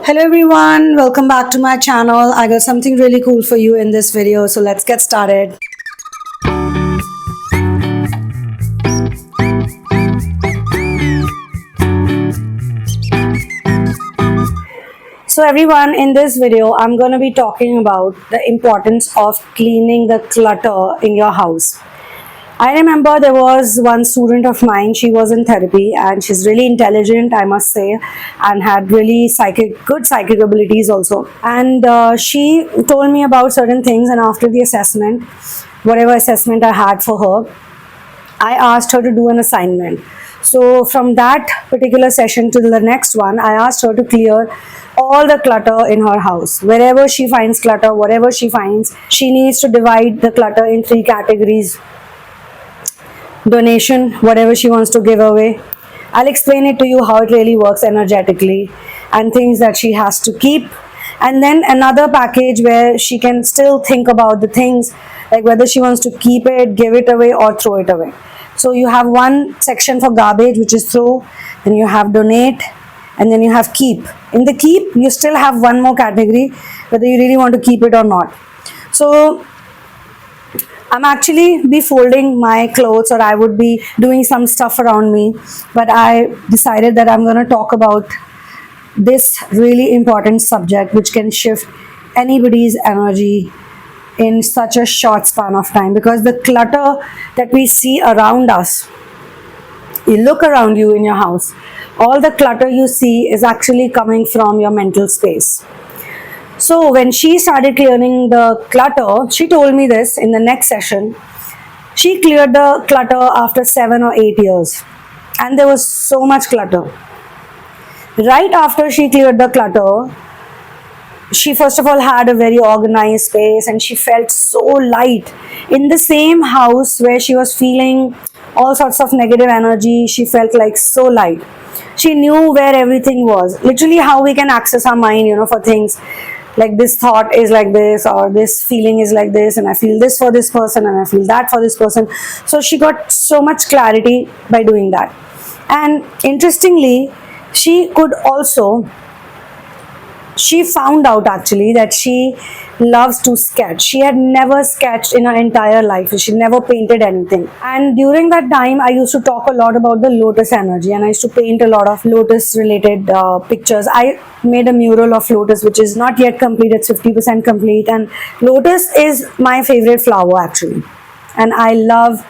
Hello everyone, welcome back to my channel. I got something really cool for you in this video, so let's get started. So everyone, in this video, I'm going to be talking about the importance of cleaning the clutter in your house. I remember there was one student of mine, she was in therapy and she's really intelligent, I must say, and had really good psychic abilities also. And she told me about certain things, and after the assessment, whatever assessment I had for her, I asked her to do an assignment. So from that particular session to the next one, I asked her to clear all the clutter in her house. Wherever she finds clutter, whatever she finds, she needs to divide the clutter in 3 categories. Donation, whatever she wants to give away. I'll explain it to you how it really works energetically, and things that she has to keep. And then another package where she can still think about the things, like whether she wants to keep it, give it away, or throw it away. So you have one section for garbage, which is throw, then you have donate, and then you have keep. In the keep, you still have one more category, whether you really want to keep it or not. So I'm actually be folding my clothes, or I would be doing some stuff around me, but I decided that I'm going to talk about this really important subject which can shift anybody's energy in such a short span of time. Because the clutter that we see around us, you look around you in your house, all the clutter you see is actually coming from your mental space. So when she started clearing the clutter, she told me this in the next session. She cleared the clutter after 7 or 8 years, and there was so much clutter. Right after she cleared the clutter, she first of all had a very organized space, and she felt so light. In the same house where she was feeling all sorts of negative energy, she felt like so light. She knew where everything was. Literally how we can access our mind, for things. Like this thought is like this, or this feeling is like this, and I feel this for this person, and I feel that for this person. So she got so much clarity by doing that. And interestingly, she found out actually that she loves to sketch. She had never sketched in her entire life. She never painted anything. And during that time, I used to talk a lot about the lotus energy, and I used to paint a lot of lotus related pictures. I made a mural of lotus, which is not yet complete. It's 50% complete. And lotus is my favorite flower actually. And I love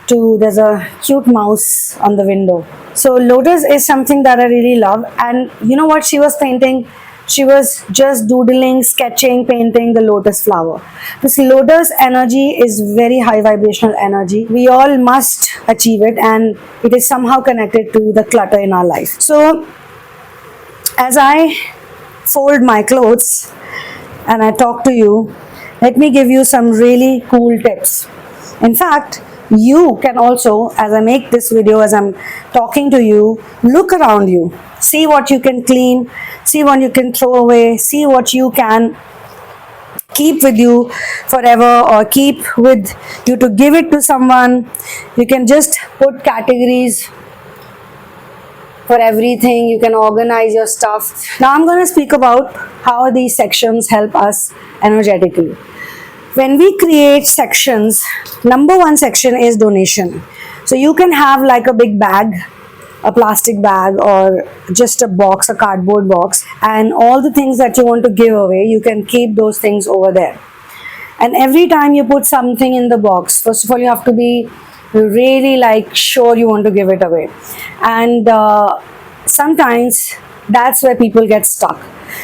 there's a cute mouse on the window. So lotus is something that I really love. And you know what she was painting? She was just doodling, sketching, painting the lotus flower. This lotus energy is very high vibrational energy. We all must achieve it, and it is somehow connected to the clutter in our life. So as I fold my clothes and I talk to you, let me give you some really cool tips. In fact, you can also, as I make this video, as I'm talking to you, look around you, see what you can clean, see what you can throw away, see what you can keep with you forever, or keep with you to give it to someone. You can just put categories for everything. You can organize your stuff. Now I'm going to speak about how these sections help us energetically. When we create sections, number 1 section is donation. So you can have like a big bag, a plastic bag, or just a box, a cardboard box, and all the things that you want to give away, you can keep those things over there. And every time you put something in the box, first of all, you have to be really sure you want to give it away. And sometimes that's where people get stuck,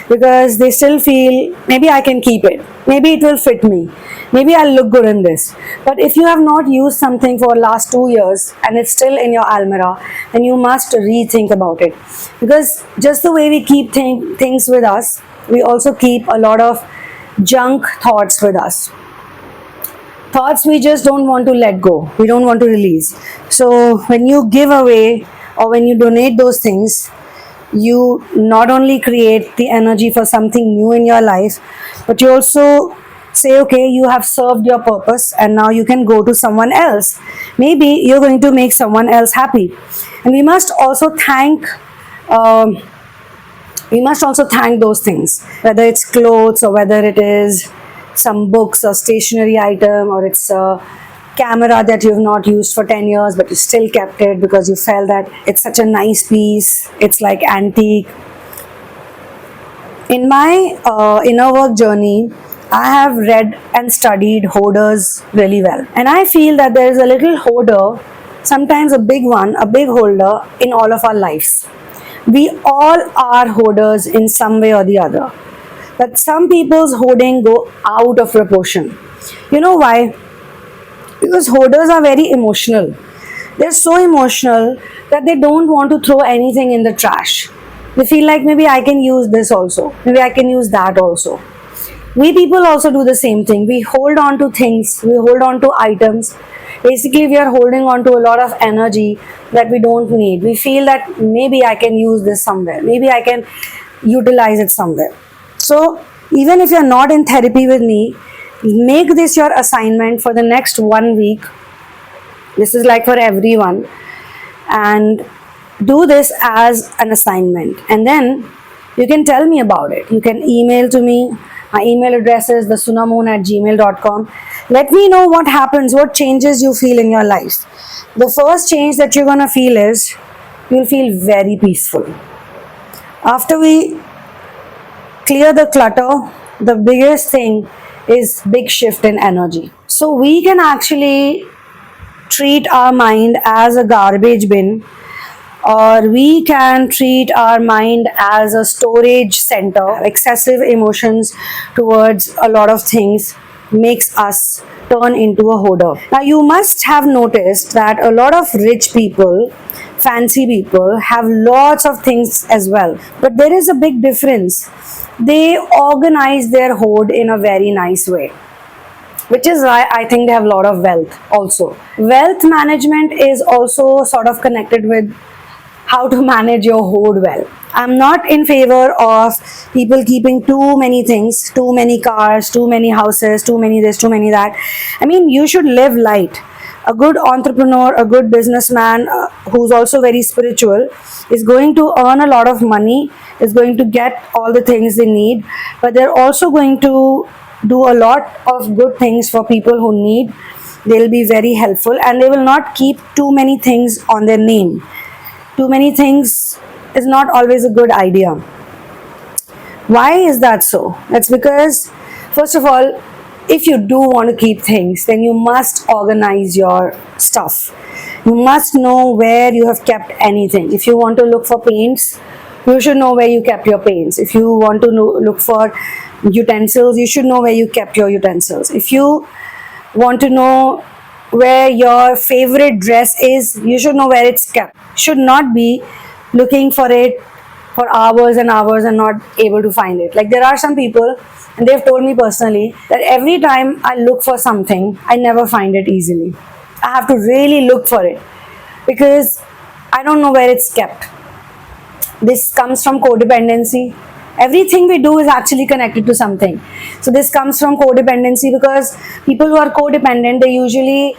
because they still feel maybe I can keep it, maybe it will fit me, maybe I'll look good in this. But if you have not used something for last 2 years and it's still in your almirah, then you must rethink about it. Because just the way we keep things with us, we also keep a lot of junk thoughts with us. Thoughts we just don't want to let go, we don't want to release. So when you give away or when you donate those things, you not only create the energy for something new in your life, but you also say, okay, you have served your purpose and now you can go to someone else. Maybe you're going to make someone else happy. And we must also thank We must also thank those things, whether it's clothes or whether it is some books or stationery item, or it's a camera that you've not used for 10 years but you still kept it because you felt that it's such a nice piece, it's like antique. In my inner work journey, I have read and studied hoarders really well, and I feel that there is a little hoarder, sometimes a big one, a big holder in all of our lives. We all are hoarders in some way or the other, but some people's hoarding go out of proportion. You know why? Because hoarders are very emotional. They're so emotional that they don't want to throw anything in the trash. They feel like maybe I can use this also, maybe I can use that also. We people also do the same thing. We hold on to things, we hold on to items. Basically, we are holding on to a lot of energy that we don't need. We feel that maybe I can use this somewhere, maybe I can utilize it somewhere. So, even if you're not in therapy with me, make this your assignment for the next 1 week. This is like for everyone, and do this as an assignment, and then you can tell me about it. You can email to me. My email address is thesunamoon@gmail.com. Let me know what happens, what changes you feel in your life. The first change that you're gonna feel is you'll feel very peaceful. After we clear the clutter, the biggest thing is big shift in energy. So we can actually treat our mind as a garbage bin, or we can treat our mind as a storage center. Excessive emotions towards a lot of things makes us turn into a hoarder. Now, you must have noticed that a lot of rich people, fancy people, have lots of things as well, but there is a big difference. They organize their hoard in a very nice way, which is why I think they have a lot of wealth also. Wealth management is also sort of connected with how to manage your hoard well. I'm not in favor of people keeping too many things, too many cars, too many houses, too many this, too many that. I mean, you should live light. A good entrepreneur, a good businessman who's also very spiritual is going to earn a lot of money, is going to get all the things they need, but they're also going to do a lot of good things for people who need. They'll be very helpful, and they will not keep too many things on their name. Too many things is not always a good idea. Why is that so? That's because, first of all, if you do want to keep things, then you must organize your stuff. You must know where you have kept anything. If you want to look for paints, you should know where you kept your paints. If you want to look for utensils, you should know where you kept your utensils. If you want to know where your favorite dress is, you should know where it's kept. Should not be looking for it for hours and hours and not able to find it. Like, there are some people, and they've told me personally, that every time I look for something, I never find it easily. I have to really look for it because I don't know where it's kept. This comes from codependency. Everything we do is actually connected to something. So this comes from codependency, because people who are codependent, they usually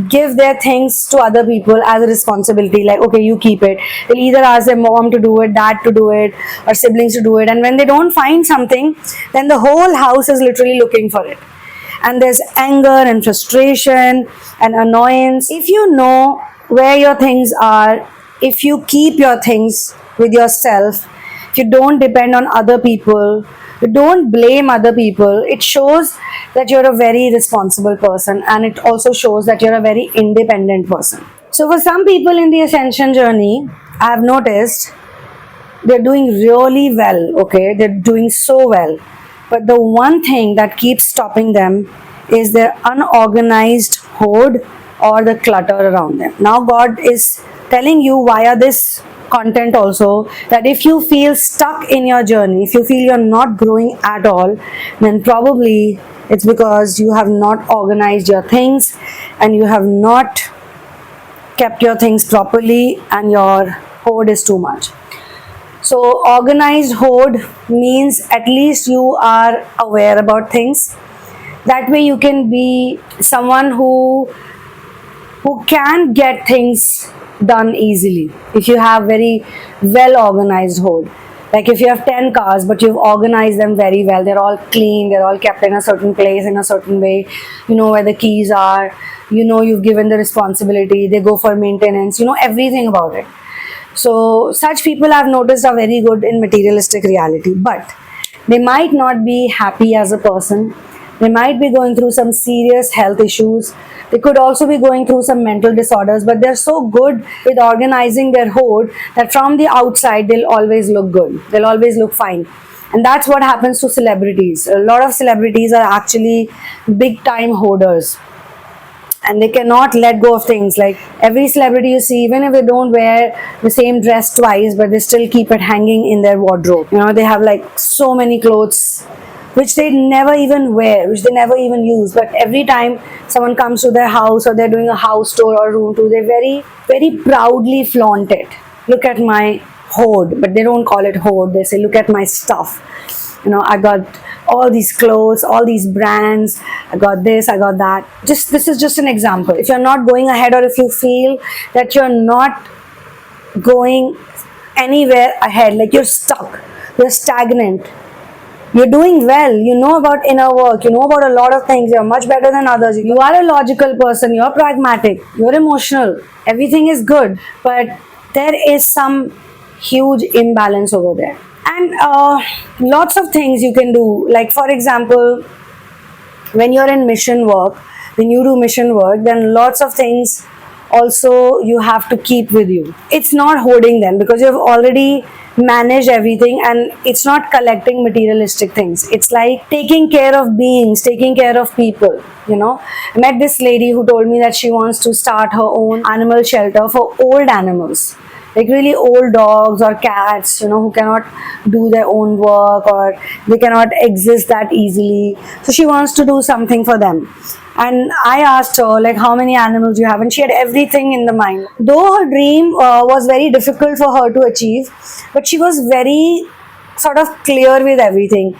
give their things to other people as a responsibility. Like, okay, you keep it. They'll either ask their mom to do it, dad to do it, or siblings to do it. And when they don't find something, then the whole house is literally looking for it. And there's anger and frustration and annoyance. If you know where your things are, if you keep your things with yourself, if you don't depend on other people, you don't blame other people, it shows that you're a very responsible person, and it also shows that you're a very independent person. So for some people in the ascension journey, I have noticed they're doing really well, okay? They're doing so well. But the one thing that keeps stopping them is their unorganized hoard or the clutter around them. Now God is telling you via this content also that if you feel stuck in your journey, if you feel you're not growing at all, then probably it's because you have not organized your things and you have not kept your things properly, and your hoard is too much. So organized hoard means at least you are aware about things. That way you can be someone who can get things done easily if you have very well organized hoard. Like if you have 10 cars but you've organized them very well, they're all clean, they're all kept in a certain place in a certain way, you know where the keys are, you know you've given the responsibility, they go for maintenance, you know everything about it. So such people I've noticed are very good in materialistic reality, but they might not be happy as a person. They might be going through some serious health issues. They could also be going through some mental disorders, but they're so good with organizing their hoard that from the outside they'll always look good. They'll always look fine. And that's what happens to celebrities. A lot of celebrities are actually big time hoarders, and they cannot let go of things. Like every celebrity you see, even if they don't wear the same dress twice, but they still keep it hanging in their wardrobe. You know, they have like so many clothes which they never even wear, which they never even use, but every time someone comes to their house or they're doing a house tour or room tour, they very proudly flaunt it. Look at my hoard, but they don't call it hoard, they say look at my stuff. You know, I got all these clothes, all these brands, I got this, I got that. Just this is just an example. If you're not going ahead, or if you feel that you're not going anywhere ahead, like you're stuck, you're stagnant, you're doing well, you know about inner work, you know about a lot of things, you're much better than others, you are a logical person, you're pragmatic, you're emotional, everything is good, but there is some huge imbalance over there. And lots of things you can do, like for example, when you're in mission work, when you do mission work, then lots of things also you have to keep with you. It's not hoarding them because you've already managed everything, and it's not collecting materialistic things. It's like taking care of beings, taking care of people. You know, I met this lady who told me that she wants to start her own animal shelter for old animals, like really old dogs or cats, you know, who cannot do their own work or they cannot exist that easily. So she wants to do something for them. And I asked her, like, how many animals you have, and she had everything in the mind. Though her dream was very difficult for her to achieve, but she was very sort of clear with everything.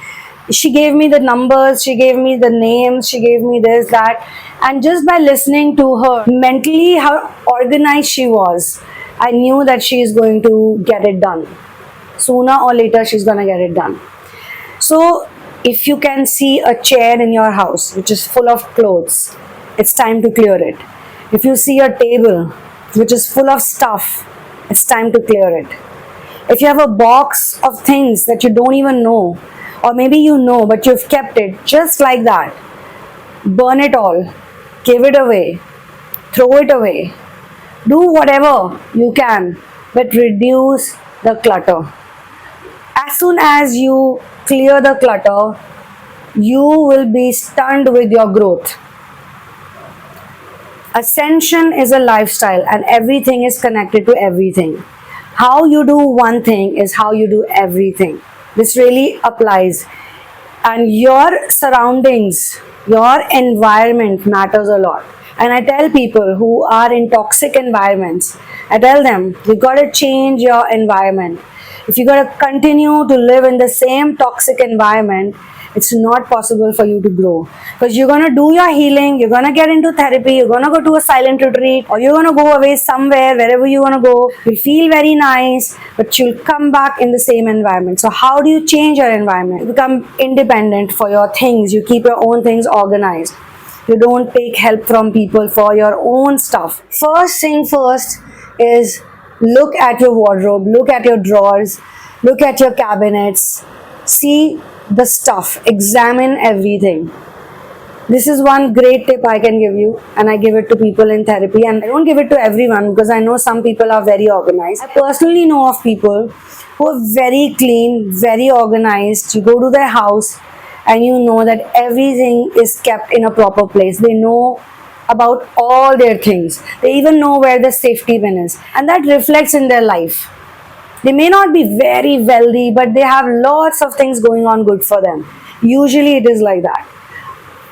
She gave me the numbers, she gave me the names, she gave me this, that, and just by listening to her, mentally how organized she was, I knew that she is going to get it done. Sooner or later, she's going to get it done. So, if you can see a chair in your house which is full of clothes, it's time to clear it. If you see a table which is full of stuff, it's time to clear it. If you have a box of things that you don't even know, or maybe you know but you've kept it just like that, burn it all, give it away, throw it away. Do whatever you can, but reduce the clutter. As soon as you clear the clutter, you will be stunned with your growth. Ascension is a lifestyle, and everything is connected to everything. How you do one thing is how you do everything. This really applies. And your surroundings, your environment matters a lot. And I tell people who are in toxic environments, I tell them, you got to change your environment. If you got to continue to live in the same toxic environment, it's not possible for you to grow. Because you're going to do your healing, you're going to get into therapy, you're going to go to a silent retreat, or you're going to go away somewhere, wherever you want to go. You'll feel very nice, but you'll come back in the same environment. So how do you change your environment? You become independent for your things. You keep your own things organized. You don't take help from people for your own stuff. First thing first is look at your wardrobe, look at your drawers, look at your cabinets, see the stuff, examine everything. This is one great tip I can give you, and I give it to people in therapy, and I don't give it to everyone because I know some people are very organized. I personally know of people who are very clean, very organized. You go to their house and you know that everything is kept in a proper place. They know about all their things. They even know where the safety pin is, and that reflects in their life. They may not be very wealthy, but they have lots of things going on good for them. Usually it is like that.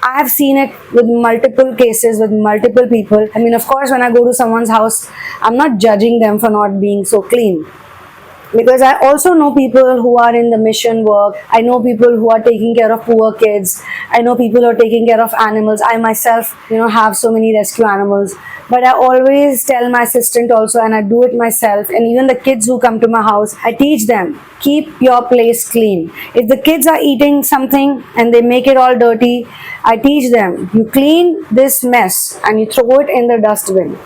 I have seen it with multiple cases, with multiple people. I mean, of course, when I go to someone's house, I'm not judging them for not being so clean. because I also know people who are in the mission work. I know people who are taking care of poor kids. I know people who are taking care of animals. I myself, have so many rescue animals. But I always tell my assistant also, and I do it myself, and even the kids who come to my house, I teach them, keep your place clean. If the kids are eating something and they make it all dirty, I teach them, you clean this mess and you throw it in the dustbin.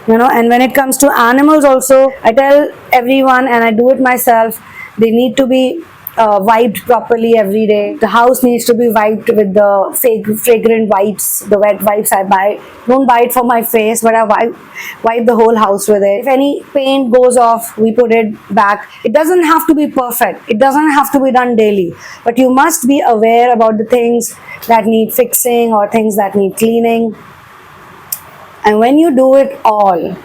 And when it comes to animals also, I tell everyone, and I do it myself, they need to be wiped properly every day. The house needs to be wiped with the fragrant wipes, the wet wipes I buy. Don't buy it for my face, but I wipe the whole house with it. If any paint goes off, we put it back. It doesn't have to be perfect, it doesn't have to be done daily, but you must be aware about the things that need fixing or things that need cleaning. And when you do it all,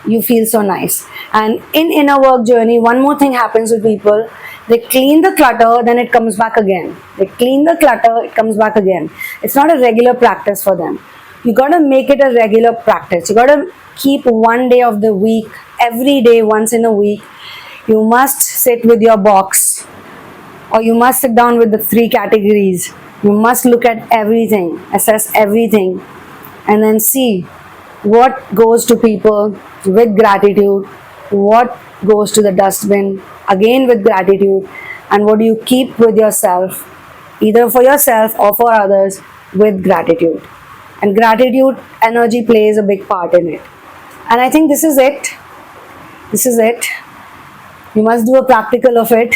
you feel so nice. And in inner work journey, one more thing happens with people. They clean the clutter, then it comes back again. They clean the clutter, it comes back again. It's not a regular practice for them. You gotta make it a regular practice. You gotta keep one day of the week, every day, once in a week. You must sit with your box, or you must sit down with the 3 categories. You must look at everything, assess everything, and then see what goes to people with gratitude, what goes to the dustbin again with gratitude, and what do you keep with yourself, either for yourself or for others, with gratitude. And gratitude energy plays a big part in it. And I think this is it. You must do a practical of it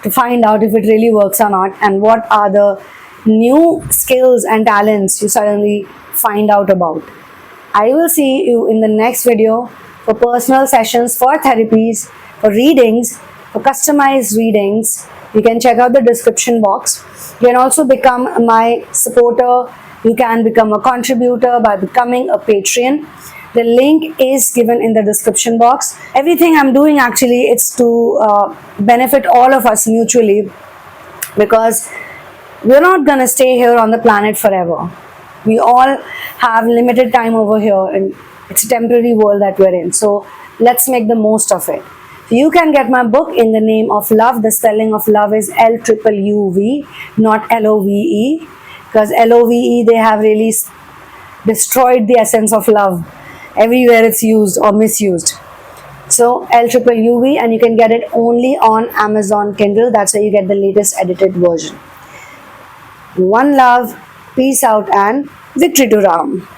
to find out if it really works or not, and what are the new skills and talents you suddenly find out about. I will see you in the next video for personal sessions, for therapies, for readings, for customized readings. You can check out the description box. You can also become my supporter. You can become a contributor by becoming a Patreon. The link is given in the description box. Everything I'm doing actually, it's to benefit all of us mutually, because we're not gonna stay here on the planet forever. We all have limited time over here, and it's a temporary world that we're in. So let's make the most of it. You can get my book in the name of love. The spelling of love is LUUV, not LOVE, because LOVE, they have really destroyed the essence of love everywhere it's used or misused. So LUUV, and you can get it only on Amazon Kindle. That's where you get the latest edited version. One love, peace out, and victory to Ram.